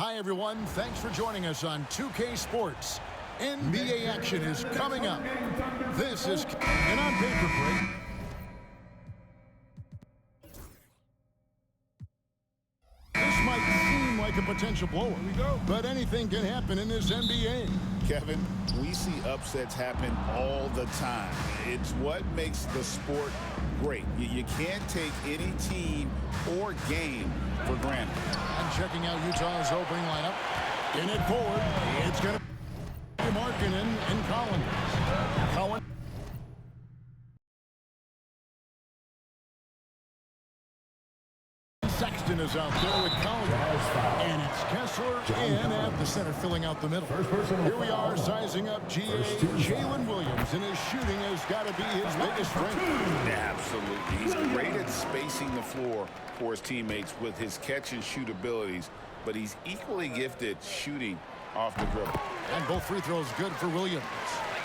Hi, everyone. Thanks for joining us on 2K Sports. NBA action is coming up. This is an on-paper break. This might seem like a potential blowout, but anything can happen in this NBA. Kevin, we see upsets happen all the time. It's what makes the sport great. You can't take any team or game for granted. And checking out Utah's opening lineup. In it forward, it's going to be Markkanen and Collins. Sexton is out there with Collins. And it's Kessler in at the center, filling out the middle. Here we are, sizing up GA Jalen Williams, and his shooting has got to be his biggest strength. Absolutely. He's great at spacing the floor for his teammates with his catch-and-shoot abilities, but he's equally gifted shooting off the dribble. And both free throws good for Williams.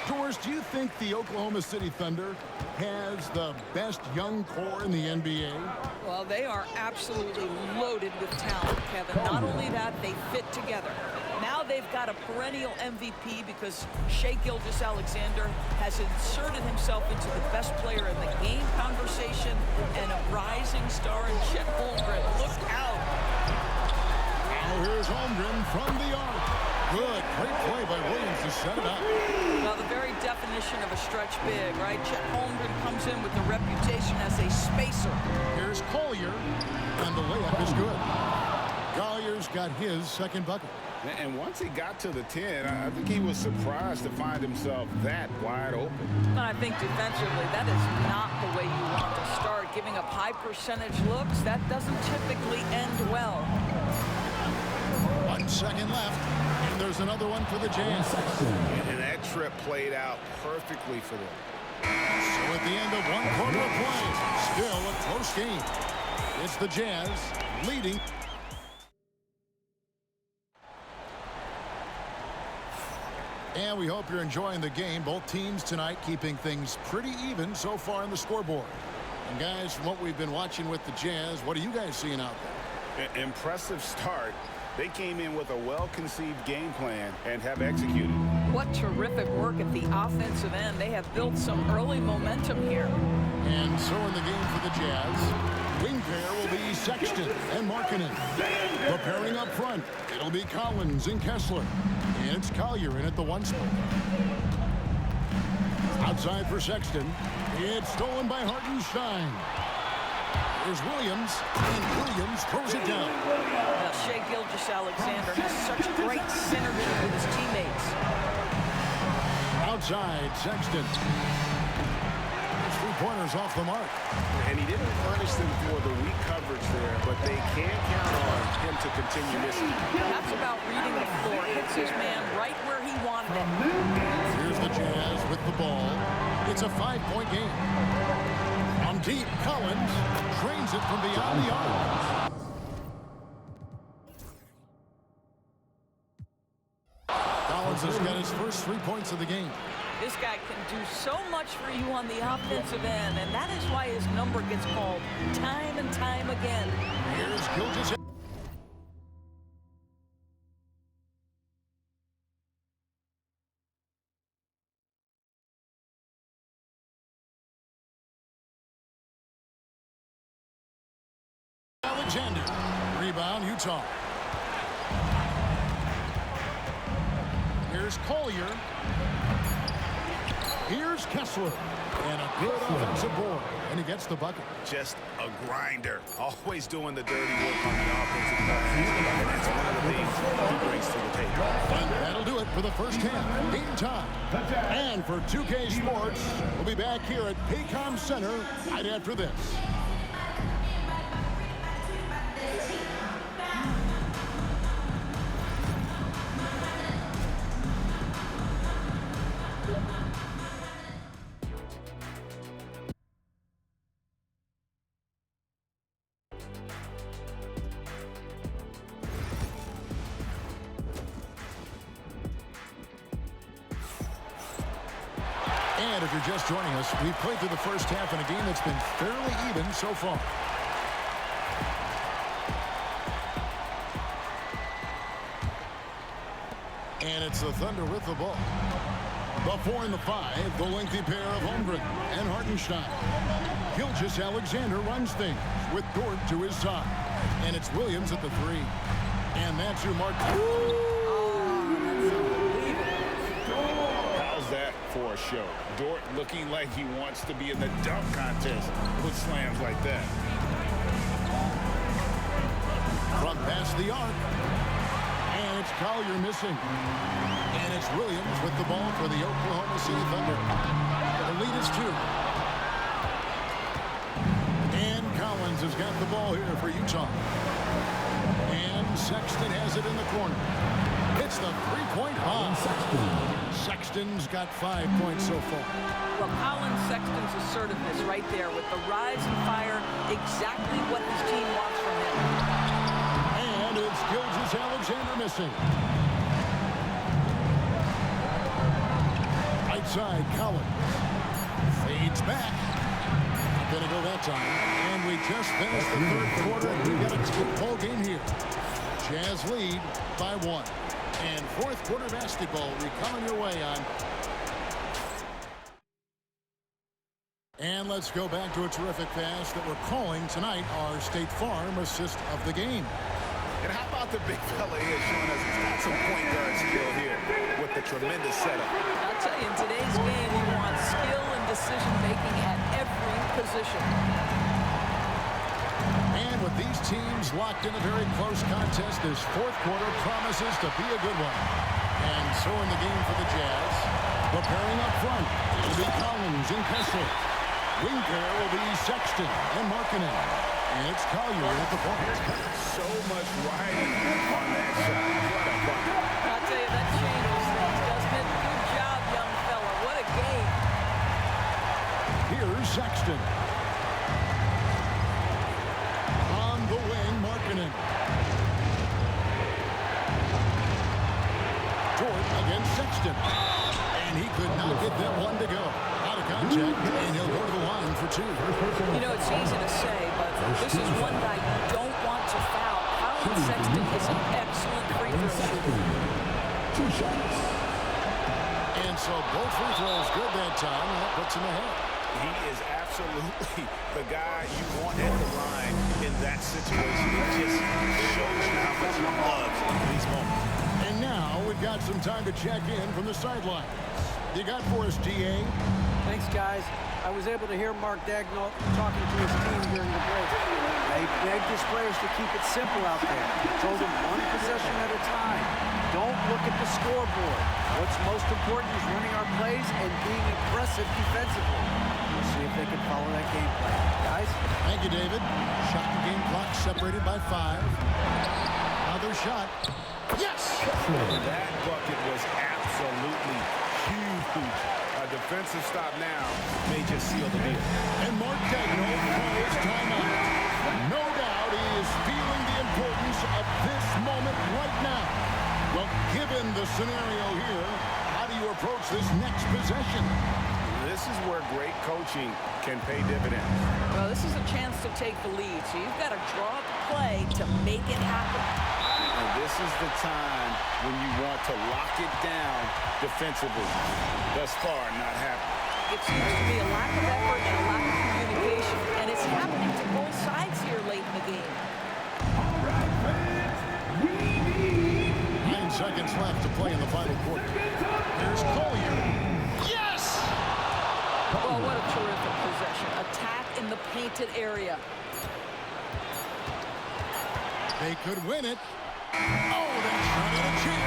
Doris, do you think the Oklahoma City Thunder has the best young core in the NBA? Well, they are absolutely loaded with talent, Kevin. Not only that, they fit together. Now they've got a perennial MVP because Shai Gilgeous-Alexander has inserted himself into the best player in the game conversation and a rising star in Chet Holmgren. Look out. Now here's Holmgren from the arc. Good, great play by Williams to set it up. Well, the very definition of a stretch big, right? Chet Holmgren comes in with the reputation as a spacer. Here's Collier, and the layup is good. Collier's got his second bucket. And once he got to the 10, I think he was surprised to find himself that wide open. And I think defensively, that is not the way you want to start. Giving up high percentage looks, that doesn't typically end well. 1 second left, and there's another one for the Jazz. And that trip played out perfectly for them. So at the end of one quarter of play, still a close game. It's the Jazz leading. And we hope you're enjoying the game. Both teams tonight keeping things pretty even so far on the scoreboard. And guys, from what we've been watching with the Jazz, what are you guys seeing out there? Impressive start. They came in with a well-conceived game plan and have executed. What terrific work at the offensive end. They have built some early momentum here. And so in the game for the Jazz, wing pair will be Sexton and Markkanen. Preparing up front, it'll be Collins and Kessler. And it's Collier in at the 1 spot. Outside for Sexton. It's stolen by Hartenstein. Here's Williams, and Williams throws it down. Now, Shai Gilgeous-Alexander has such great synergy with his teammates. Outside, Sexton. His 3-pointers off the mark. And he didn't punish them for the weak coverage there, but they can't count on him to continue missing. That's about reading the floor. Hits his man right where he wanted it. Here's the Jazz with the ball. It's a 5-point game. On deep, Collins drains it from beyond the arc. Collins has got his first 3 points of the game. This guy can do so much for you on the offensive end, and that is why his number gets called time and time again. Here's Gilgeous. Alexander. Rebound, Utah. Here's Collier. Here's Kessler. And a good offensive board. And he gets the bucket. Just a grinder. Always doing the dirty work on the offensive glass. And that's one of the things he brings to the table. And that'll do it for the first half. Game time. And for 2K Sports, we'll be back here at Paycom Center right after this. And if you're just joining us, we've played through the first half in a game that's been fairly even so far. And it's the Thunder with the ball. The 4 and the 5, the lengthy pair of Holmgren and Hartenstein. Gilgeous-Alexander runs things with Dort to his side. And it's Williams at the 3. And that's who Mark. How's that for a show? Dort looking like he wants to be in the dunk contest with slams like that. Front past the arc. And it's Collier missing. And it's Williams with the ball for the Oklahoma City Thunder. The lead is 2. And Collins has got the ball here for Utah. And Sexton has it in the corner. It's the three-point bomb. Sexton's got 5 points so far. Well, Collins, Sexton's assertiveness right there with the rise and fire, exactly what his team wants from him. And it's Gilgeous-Alexander missing. Right side, Collins. Fades back. Not gonna go that time. And we just finished the third quarter. We got a ball game here. Jazz lead by 1. And fourth quarter basketball will be coming your way on. And let's go back to a terrific pass that we're calling tonight our State Farm assist of the game. And how about the big fella here showing us he's got some point guard skill here with the tremendous setup. I'll tell you, in today's game, we want skill and decision-making at every position. And with these teams locked in a very close contest, this fourth quarter promises to be a good one. And so in the game for the Jazz, preparing up front, it'll be Collins and Kessler. Wing pair will be Sexton and Markkanen. And it's Collier at the point. So much riding on that shot. What a bucket. I'll tell you, that changes things, doesn't it? Good job, young fella. What a game. Here's Sexton. On the wing, Markkanen. Dort against Sexton. And he could not get that one to go. Out of contact, and he'll go to the line for 2. You know, it's easy to say, but this is one guy you don't want to foul. Colin Sexton is an excellent free throw shooter. 2 shots. And so both free throws good that time, and that puts him ahead. He is absolutely the guy you want at the line in that situation. It just shows you how much he loves these moments. And now we've got some time to check in from the sidelines. You got for us, GA? Thanks, guys. I was able to hear Mark Daigneault talking to his team during the break. They begged his players to keep it simple out there. Told them one possession at a time. Don't look at the scoreboard. What's most important is running our plays and being impressive defensively. We'll see if they can follow that game plan. Guys? Thank you, David. Shot and game clock separated by 5. Another shot. Yes! That bucket was absolutely huge. A defensive stop now may just seal the deal. And Mark Daigneault calls timeout. No doubt he is feeling the importance of this moment right now. Well, given the scenario here, how do you approach this next possession? This is where great coaching can pay dividends. Well, this is a chance to take the lead, so you've got to draw up a play to make it happen. And this is the time when you want to lock it down defensively. Thus far, not happening. It seems to be a lack of effort and a lack of communication, and it's happening to both sides here late in the game. 9 seconds left to play in the final quarter. Here's Collier. Yes! Well, what a terrific possession. Attack in the painted area. They could win it. Oh, they shot it a chance.